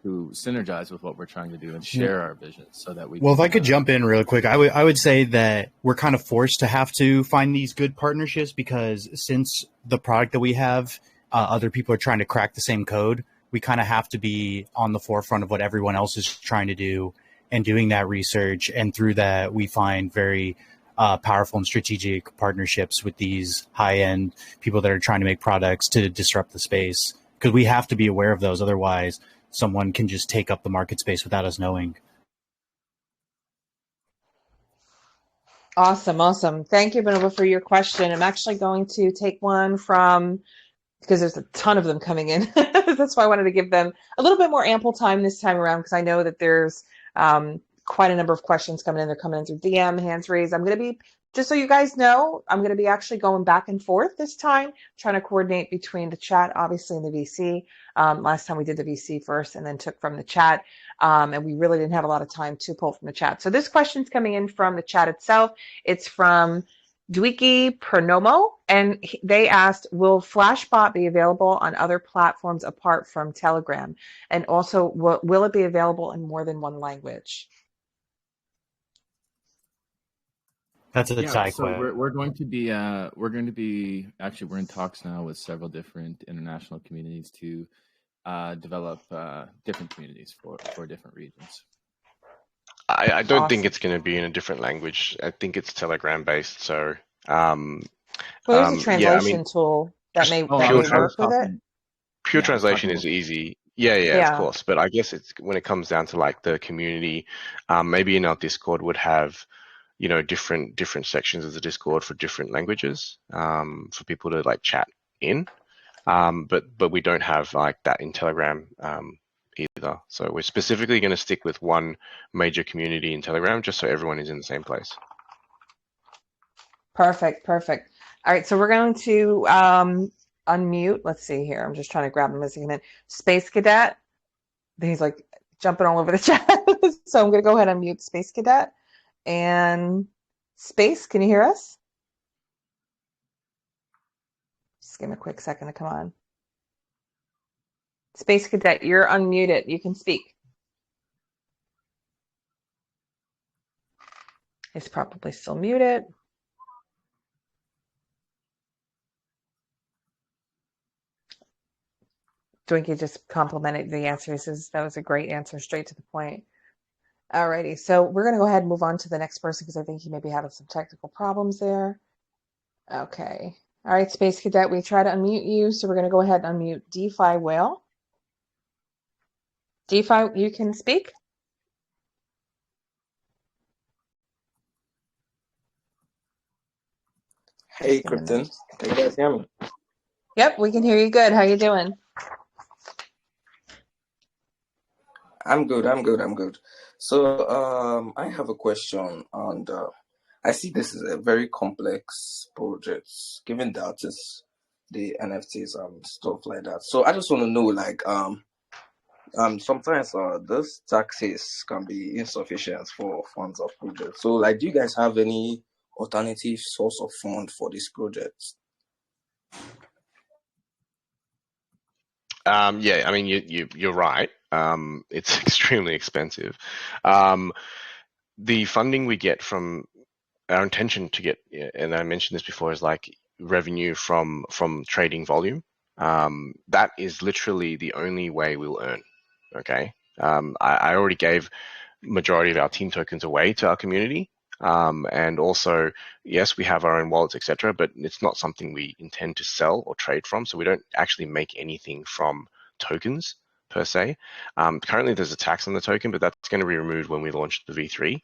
B: synergize with what we're trying to do and share our vision, so that we.
D: Well, if I could jump in real quick, I would say that we're kind of forced to have to find these good partnerships, because since the product that we have, other people are trying to crack the same code. We kind of have to be on the forefront of what everyone else is trying to do, and doing that research. And through that, we find very powerful and strategic partnerships with these high-end people that are trying to make products to disrupt the space, because we have to be aware of those. Otherwise, someone can just take up the market space without us knowing.
A: Awesome. Thank you, Benova, for your question. I'm actually going to take one from, because there's a ton of them coming in. That's why I wanted to give them a little bit more ample time this time around, because I know that there's quite a number of questions coming in. They're coming in through DM, hands raised. I'm going to be, just so you guys know, I'm going to be actually going back and forth this time, trying to coordinate between the chat, obviously, and the VC. Last time we did the VC first and then took from the chat. And we really didn't have a lot of time to pull from the chat. So this question's coming in from the chat itself. It's from Dwiki Pernomo, and they asked, will Flashbot be available on other platforms apart from Telegram? And also, will it be available in more than one language?
D: That's a tie
B: So
D: quest.
B: we're going to be actually we're in talks now with several different international communities to develop different communities for different regions.
C: I don't think
A: Awesome.
C: it's going to be in a different language. I think it's Telegram based. So
A: Well, there's a
C: yeah, I mean,
A: translation tool that
C: just
B: Oh,
C: pure
A: work
C: trans
A: with it.
C: pure
B: I was
C: translation
B: talking
C: is
B: about.
C: easy. Yeah, yeah, of
A: Yeah.
C: course. But I guess it's when it comes down to like the community, maybe in our Discord would have, different sections of the Discord for different languages, for people to like chat in. But we don't have like that in Telegram either. So we're specifically going to stick with one major community in Telegram, just so everyone is in the same place.
A: Perfect. All right, so we're going to unmute. Let's see here. I'm just trying to grab him as he came in. Space Cadet. He's like jumping all over the chat. So I'm going to go ahead and mute Space Cadet. And Space, can you hear us? Just give him a quick second to come on. Space Cadet, you're unmuted. You can speak. He's probably still muted. Dwinky just complimented the answer. He says that was a great answer, straight to the point. Alrighty, so we're going to go ahead and move on to the next person because I think he may be having some technical problems there. Okay. All right, Space Cadet, we try to unmute you, so we're going to go ahead and unmute DeFi Whale. DeFi, you can speak?
F: Hey, Krypton. Can you guys hear me?
A: Yep, we can hear you good. How you doing?
F: I'm good. So, I have a question, and I see this is a very complex project, given that it's the NFTs and stuff like that. So, I just want to know, like, sometimes those taxes can be insufficient for funds of projects. So, like, do you guys have any alternative source of fund for this project?
C: Yeah, I mean, you're right. It's extremely expensive. The funding we get from our intention to get, and I mentioned this before, is like revenue from trading volume. That is literally the only way we'll earn. Okay. I already gave majority of our team tokens away to our community. And also, yes, we have our own wallets, etc., but it's not something we intend to sell or trade from. So we don't actually make anything from tokens per se. Currently, there's a tax on the token, but that's going to be removed when we launch the V3.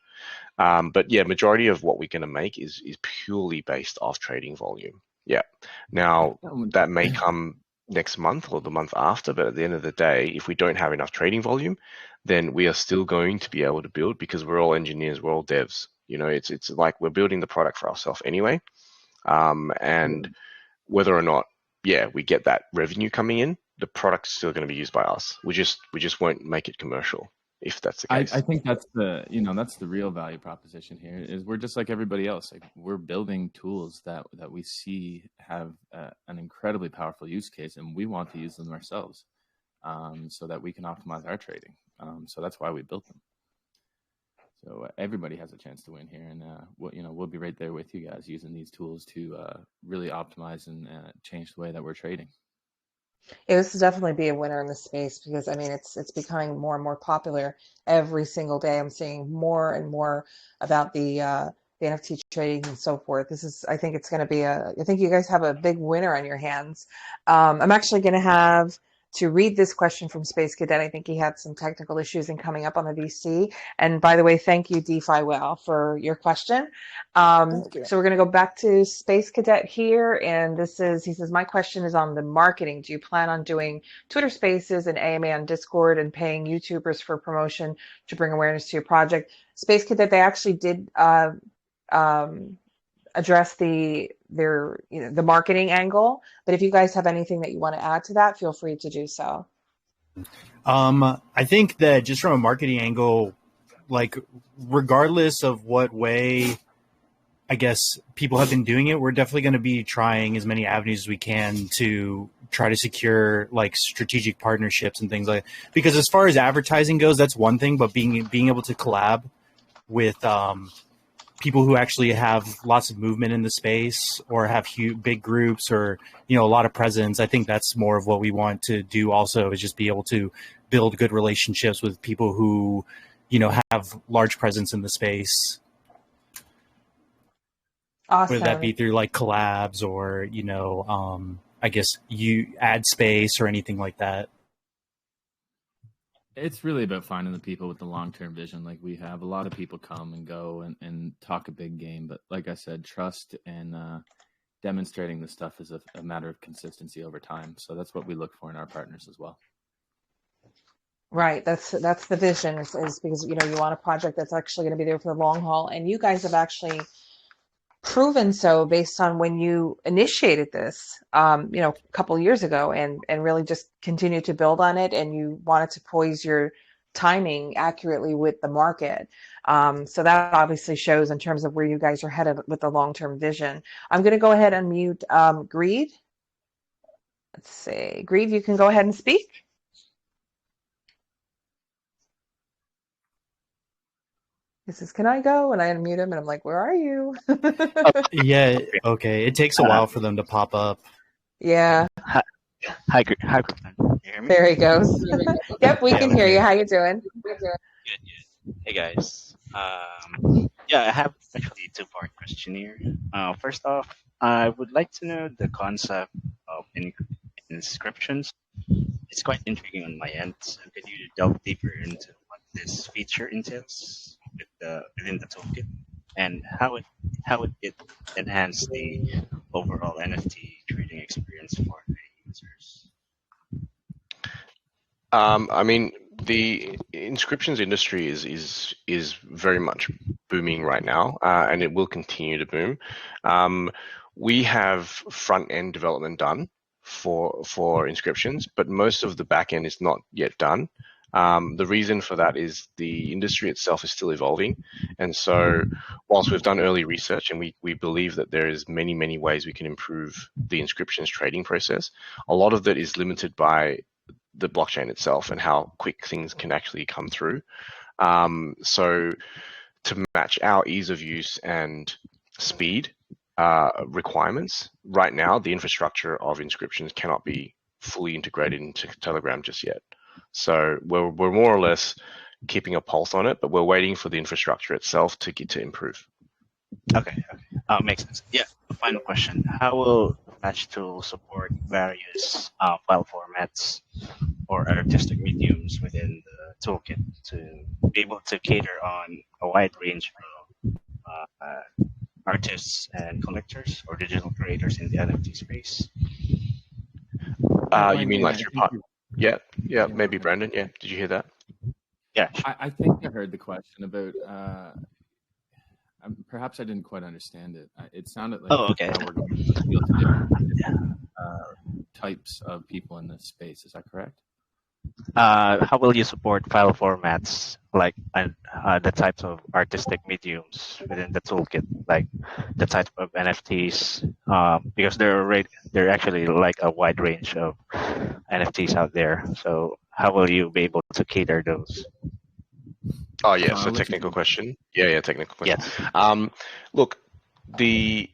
C: But yeah, majority of what we're going to make is purely based off trading volume. Yeah. Now that may come next month or the month after, but at the end of the day, if we don't have enough trading volume, then we are still going to be able to build because we're all engineers, we're all devs. It's like we're building the product for ourselves anyway. And whether or not, we get that revenue coming in, the product's still going to be used by us. We just won't make it commercial if that's the case.
B: I think that's the real value proposition here is we're just like everybody else. Like we're building tools that we see have an incredibly powerful use case, and we want to use them ourselves, so that we can optimize our trading. So that's why we built them. So everybody has a chance to win here, and we'll be right there with you guys using these tools to really optimize and change the way that we're trading.
A: Yeah, this will definitely be a winner in this space because I mean it's becoming more and more popular every single day. I'm seeing more and more about the NFT trading and so forth. I think it's going to be I think you guys have a big winner on your hands. I'm actually going to have to read this question from Space Cadet. I think he had some technical issues in coming up on the VC. And by the way, thank you, DeFi Well, for your question.
F: Thank you.
A: So we're going to go back to Space Cadet here. And he says, my question is on the marketing. Do you plan on doing Twitter Spaces and AMA on Discord and paying YouTubers for promotion to bring awareness to your project? Space Cadet, they actually did address the marketing angle, but if you guys have anything that you want to add to that, feel free to do so.
D: I think that just from a marketing angle, like regardless of what way I guess people have been doing it, we're definitely going to be trying as many avenues as we can to try to secure like strategic partnerships and things like that. Because as far as advertising goes, that's one thing, but being able to collab with people who actually have lots of movement in the space or have big groups or, a lot of presence. I think that's more of what we want to do also, is just be able to build good relationships with people who, have large presence in the space.
A: Awesome.
D: Whether that be through like collabs or, I guess you add space or anything like that.
B: It's really about finding the people with the long-term vision. Like, we have a lot of people come and go and talk a big game, but like I said, trust and demonstrating the stuff is a matter of consistency over time. So that's what we look for in our partners as well.
A: Right. That's the vision, is because, you want a project that's actually going to be there for the long haul. And you guys have actually proven so, based on when you initiated this, a couple of years ago, and really just continued to build on it. And you wanted to poise your timing accurately with the market. So that obviously shows in terms of where you guys are headed with the long-term vision. I'm going to go ahead and mute Greed. Let's see. Greed, you can go ahead and speak. He says, "Can I go?" And I unmute him, and I'm like, "Where are you?"
D: Yeah. Okay. It takes a while for them to pop up.
A: Yeah.
G: Hi, Krypton. Can you hear me?
A: There he goes. Yep, we can hear you. How you doing?
G: Good. Hey guys. Yeah, I have actually a two-part question here. First off, I would like to know the concept of inscriptions. It's quite intriguing on my end. So could you delve deeper into what this feature entails within the toolkit, and how it enhance the overall NFT trading experience for the users?
C: I mean, the inscriptions industry is very much booming right now, and it will continue to boom. We have front end development done for inscriptions, but most of the back end is not yet done. The reason for that is the industry itself is still evolving, and so whilst we've done early research and we believe that there is many ways we can improve the inscriptions trading process, a lot of that is limited by the blockchain itself and how quick things can actually come through. So to match our ease of use and speed requirements, right now the infrastructure of inscriptions cannot be fully integrated into Telegram just yet. So we're more or less keeping a pulse on it, but we're waiting for the infrastructure itself to improve.
G: Okay. Makes sense. Yeah. Final question: how will FlashTools support various file formats or artistic mediums within the toolkit to be able to cater on a wide range of artists and collectors or digital creators in the NFT space?
C: You mean like through part? Yeah, maybe Brandon. Yeah, did you hear that?
G: Yeah.
B: I think I heard the question about. Perhaps I didn't quite understand it. It sounded like how we're going to appeal to different types of people in this space. Is that correct?
G: How will you support file formats like the types of artistic mediums within the toolkit, like the type of NFTs? Because there actually like a wide range of NFTs out there. So how will you be able to cater those?
C: Oh yeah, so technical question. Yeah, technical question.
G: Yes.
C: Look, the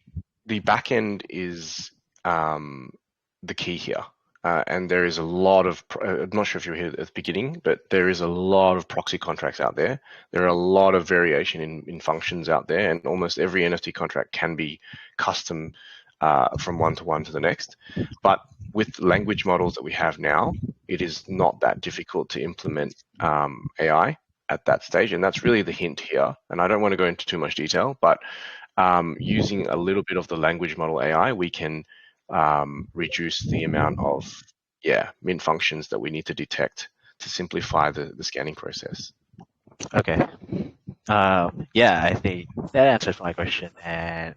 C: back end is the key here. And there is a lot of, I'm not sure if you were here at the beginning, but there is a lot of proxy contracts out there. There are a lot of variation in functions out there, and almost every NFT contract can be custom from one to the next. But with language models that we have now, it is not that difficult to implement AI at that stage. And that's really the hint here. And I don't want to go into too much detail, but using a little bit of the language model AI, we can reduce the amount of mint functions that we need to detect to simplify the scanning process.
G: Okay. I think that answers my question and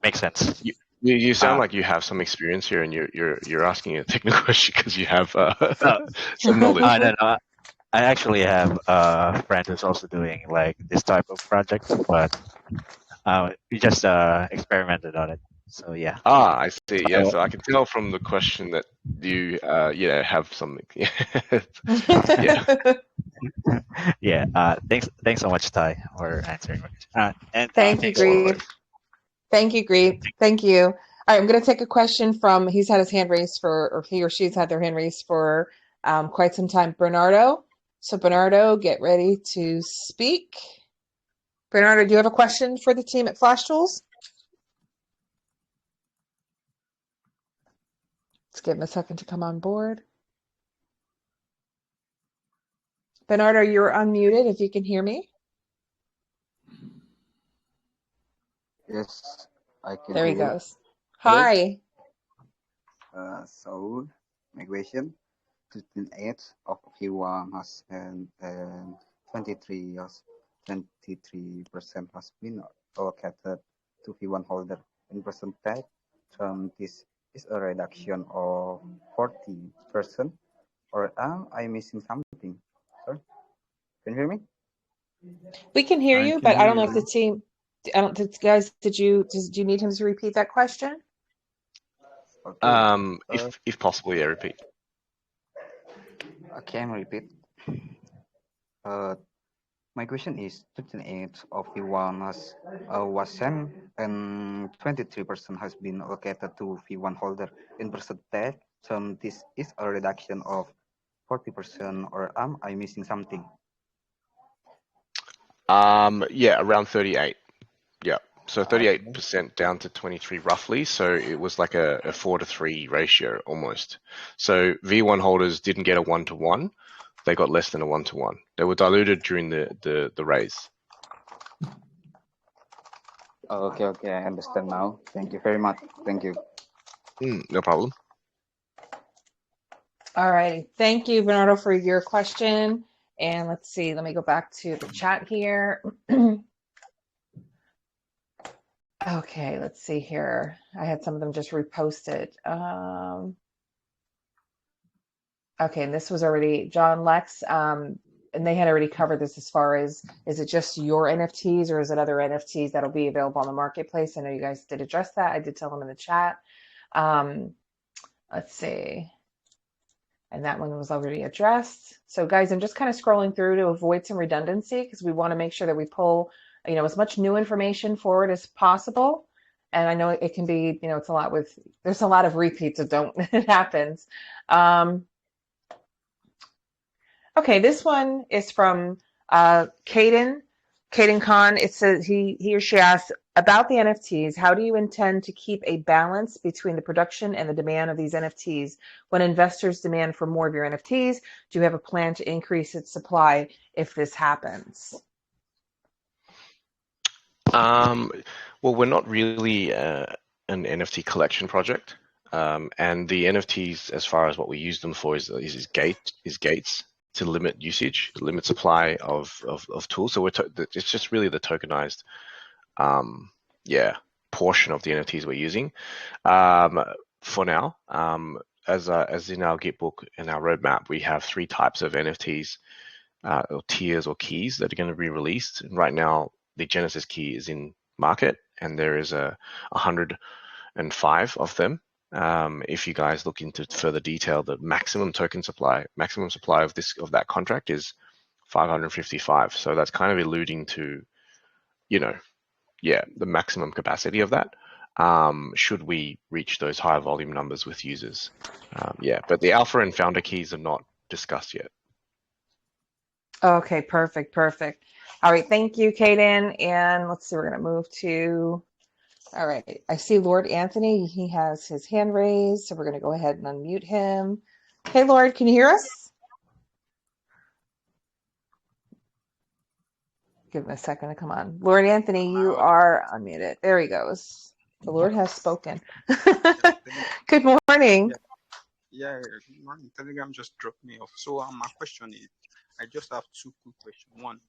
G: makes sense.
C: You sound like you have some experience here, and you're asking a technical question because you have some knowledge.
G: No. I actually have a friend who's also doing like this type of project, but we just experimented on it. So yeah.
C: Ah, I see. Yeah,
G: So,
C: so I can tell from the question that you, have some. Yeah.
G: yeah. Thanks so much, Ty, for answering my question. And
A: Thank you,
G: thanks for
A: Greed. Thank you, Greed. Thank you. All right, I'm going to take a question from, he's had his hand raised for, or he or she's had their hand raised for quite some time, Bernardo. So Bernardo, get ready to speak. Bernardo, do you have a question for the team at FlashTools? Let's give him a second to come on board. Bernardo, you're unmuted if you can hear me.
H: Yes, I can
A: There he
H: hear.
A: goes.
H: Hello.
A: Hi.
H: So my question: 15th of Q1 has and 23% has been allocated to V1 holder in percentage. This is a reduction of 40%, or am I missing something? Sorry, can you hear me?
A: We can hear
E: I
A: you,
E: can
A: but I
E: hear
A: don't know
E: you
A: if the
E: now.
A: team, I don't, guys, do you need him to repeat that question?
H: Okay.
C: If possible, yeah, repeat.
H: I can repeat. My question is 28 of the one was sent and 23% has been allocated to V1 holder in percentage. This is a reduction of 40%, or am I missing something?
C: Yeah, around 38. Yeah. So
H: Okay.
C: 38% down to 23 roughly. So it was like a 4-to-3 ratio almost. So V1 holders didn't get a 1-to-1. They got less than a 1-to-1. They were diluted during the raise.
H: Okay, I understand now. Thank you very much. Thank you.
C: No problem.
A: All right. Thank you, Bernardo, for your question. And let's see, let me go back to the chat here. Okay, let's see here. I had some of them just reposted. Okay, and this was already John Lex, and they had already covered this as far as, is it just your NFTs or is it other NFTs that'll be available on the marketplace? I know you guys did address that. I did tell them in the chat. Let's see. And that one was already addressed. So guys, I'm just kind of scrolling through to avoid some redundancy because we want to make sure that we pull, as much new information forward as possible. And I know it can be, it's a lot there's a lot of repeats of don't, it happens. Okay, this one is from Caden Khan. It says he or she asks about the NFTs. How do you intend to keep a balance between the production and the demand of these NFTs when investors demand for more of your NFTs? Do you have a plan to increase its supply if this happens?
C: Well, we're not really an NFT collection project, and the NFTs, as far as what we use them for, is gates to limit usage, limit supply of tools. So it's just really the tokenized, portion of the NFTs we're using for now. As in our Git book and our roadmap, we have 3 types of NFTs, or tiers or keys that are going to be released. And right now, the Genesis key is in market, and there is 105 of them. If you guys look into further detail, the maximum supply of that contract is 555. So that's kind of alluding to, the maximum capacity of that. Should we reach those high volume numbers with users? But the alpha and founder keys are not discussed yet.
A: Okay, perfect. All right, thank you, Kaden. And let's see, we're going to move to, all right, I see Lord Anthony. He has his hand raised, so we're going to go ahead and unmute him. Hey, Lord, can you hear us? Give him a second to come on. Lord Anthony, you are unmuted. There he goes. The Lord has spoken. Good morning.
I: Yeah, good morning. Telegram just dropped me off. So my question is, I just have 2 quick questions. One,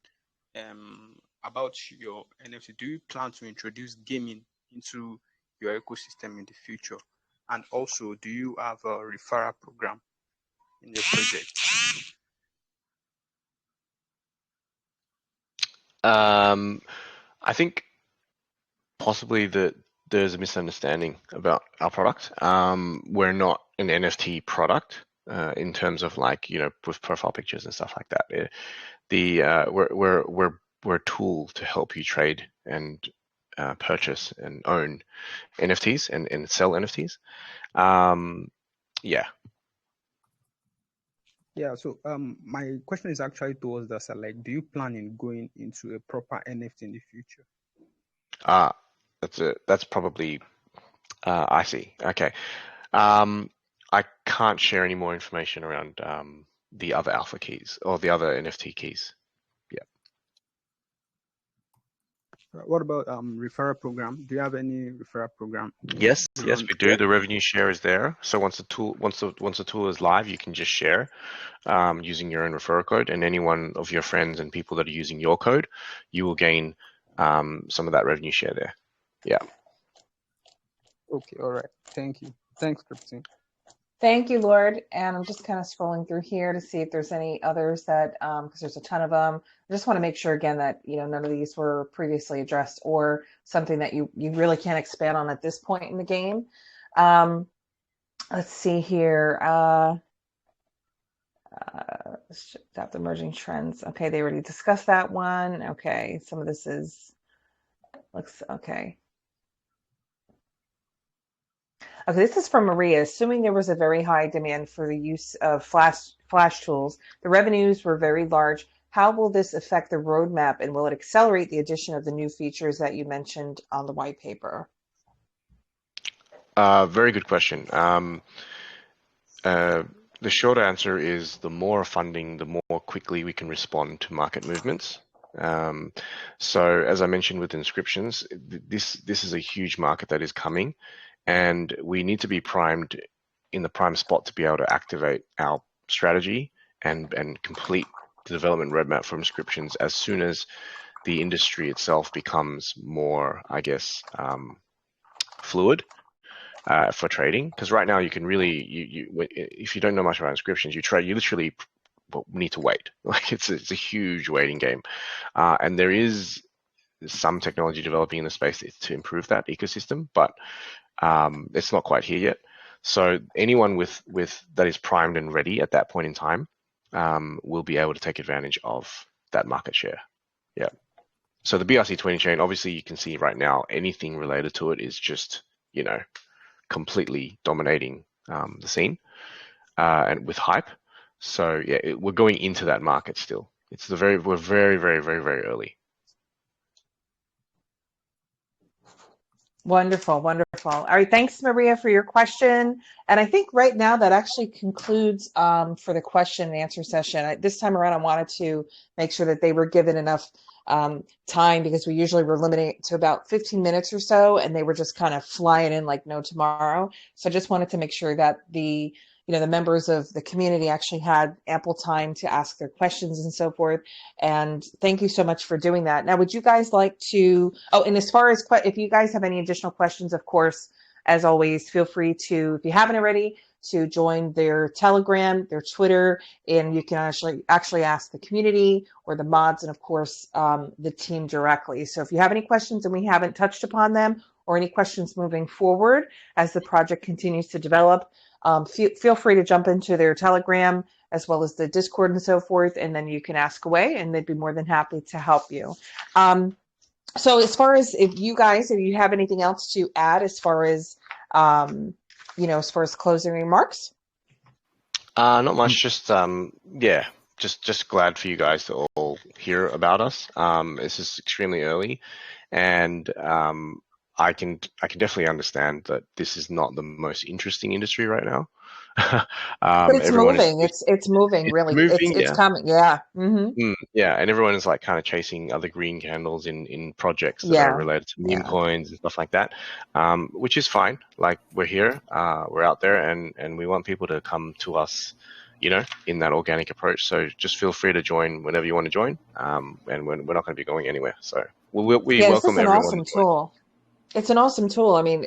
I: about your NFT. Do you plan to introduce gaming into your ecosystem in the future? And also, do you have a referral program in your project?
C: I think possibly the there's a misunderstanding about our product. We're not an NFT product in terms of like, with profile pictures and stuff like that. We're a tool to help you trade and purchase and own NFTs and sell NFTs. Yeah.
I: Yeah, so my question is actually towards that side. Like, do you plan in going into a proper NFT in the future?
C: That's probably I see. Okay. I can't share any more information around the other alpha keys or the other NFT keys. Yeah.
I: What about referral program? Do you have any referral program?
C: Yes, we do.
F: Yeah.
C: The revenue share is there. So once the tool is live, you can just share using your own referral code, and any one of your friends and people that are using your code, you will gain some of that revenue share there. Yeah.
I: Okay, all right. Thank you. Thanks, Christine.
A: Thank you, Lord. And I'm just kind of scrolling through here to see if there's any others that, because there's a ton of them. I just want to make sure again that, none of these were previously addressed or something that you really can't expand on at this point in the game. Let's see here. Adapt emerging trends. Okay, they already discussed that one. Okay, some of this looks okay. Okay, this is from Maria. Assuming there was a very high demand for the use of FlashTools, the revenues were very large. How will this affect the roadmap, and will it accelerate the addition of the new features that you mentioned on the white paper?
C: Very good question. The short answer is the more funding, the more quickly we can respond to market movements. So as I mentioned with inscriptions, this is a huge market that is coming, and we need to be primed in the prime spot to be able to activate our strategy and complete the development roadmap for inscriptions as soon as the industry itself becomes more, I guess, fluid for trading. Because right now you can really, if you don't know much about inscriptions, you literally need to wait. Like it's a huge waiting game, and there is some technology developing in the space to improve that ecosystem, but it's not quite here yet. So anyone with that is primed and ready at that point in time will be able to take advantage of that market share. Yeah. So the BRC20 chain, obviously you can see right now anything related to it is just, completely dominating the scene and with hype. So yeah, we're going into that market still. We're very, very, very, very early.
A: Wonderful, wonderful. All right, thanks, Maria, for your question. And I think right now that actually concludes for the question and answer session. This time around, I wanted to make sure that they were given enough time, because we usually were limiting it to about 15 minutes or so, and they were just kind of flying in like no tomorrow. So I just wanted to make sure that the members of the community actually had ample time to ask their questions and so forth. And thank you so much for doing that. Now, would you guys like to, and as far as, if you guys have any additional questions, of course, as always, feel free to, if you haven't already, to join their Telegram, their Twitter, and you can actually ask the community or the mods and, of course, the team directly. So if you have any questions and we haven't touched upon them, or any questions moving forward as the project continues to develop, feel free to jump into their Telegram as well as the Discord and so forth, and then you can ask away, and they'd be more than happy to help you. So as far as if you have anything else to add as far as, as far as closing remarks?
C: Not much, just glad for you guys to all hear about us. This is extremely early, and I can definitely understand that this is not the most interesting industry right now.
A: But it's moving. It's moving, really.
C: Moving,
A: it's coming. Yeah.
C: Mm-hmm. Yeah, and everyone is like kind of chasing other green candles in projects that are related to meme coins and stuff like that, which is fine. Like we're here, we're out there, and we want people to come to us, in that organic approach. So just feel free to join whenever you want to join, and we're not going to be going anywhere. So we welcome everyone.
A: This is an awesome tool. It's an awesome tool. I mean,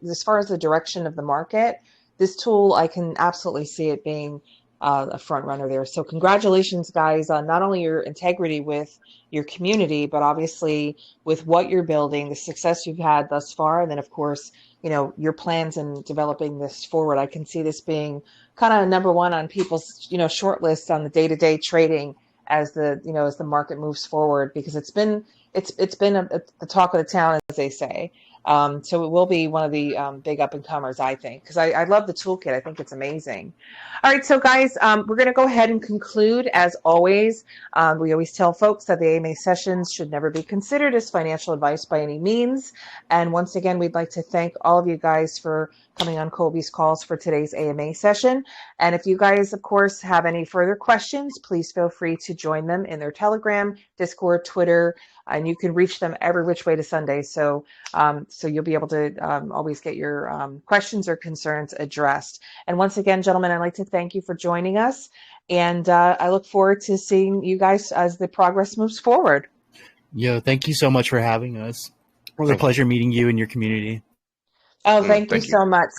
A: as far as the direction of the market, this tool, I can absolutely see it being a front runner there. So congratulations, guys, on not only your integrity with your community, but obviously with what you're building, the success you've had thus far, and then of course, your plans in developing this forward. I can see this being kind of number one on people's, short lists on the day-to-day trading as the market moves forward, because it's been the talk of the town, as they say. So it will be one of the big up and comers, I think, because I love the toolkit. I think it's amazing. All right, so guys, we're going to go ahead and conclude. As always, we always tell folks that the AMA sessions should never be considered as financial advice by any means. And once again, we'd like to thank all of you guys for coming on Colby's calls for today's AMA session. And if you guys, of course, have any further questions, please feel free to join them in their Telegram, Discord, Twitter, and you can reach them every which way to Sunday. So you'll be able to always get your questions or concerns addressed. And once again, gentlemen, I'd like to thank you for joining us. And I look forward to seeing you guys as the progress moves forward.
D: Yo, thank you so much for having us. It was a pleasure meeting you and your community.
A: Oh, thank you so much.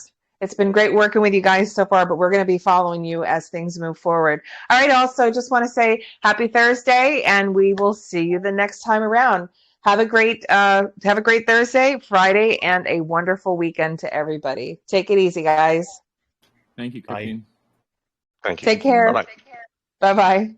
A: It's been great working with you guys so far, but we're going to be following you as things move forward. All right. Also, just want to say happy Thursday, and we will see you the next time around. Have a great Thursday, Friday, and a wonderful weekend to everybody. Take it easy, guys.
B: Thank you, Christine.
C: Thank you.
A: Take care.
C: Bye-bye.
A: Bye-bye.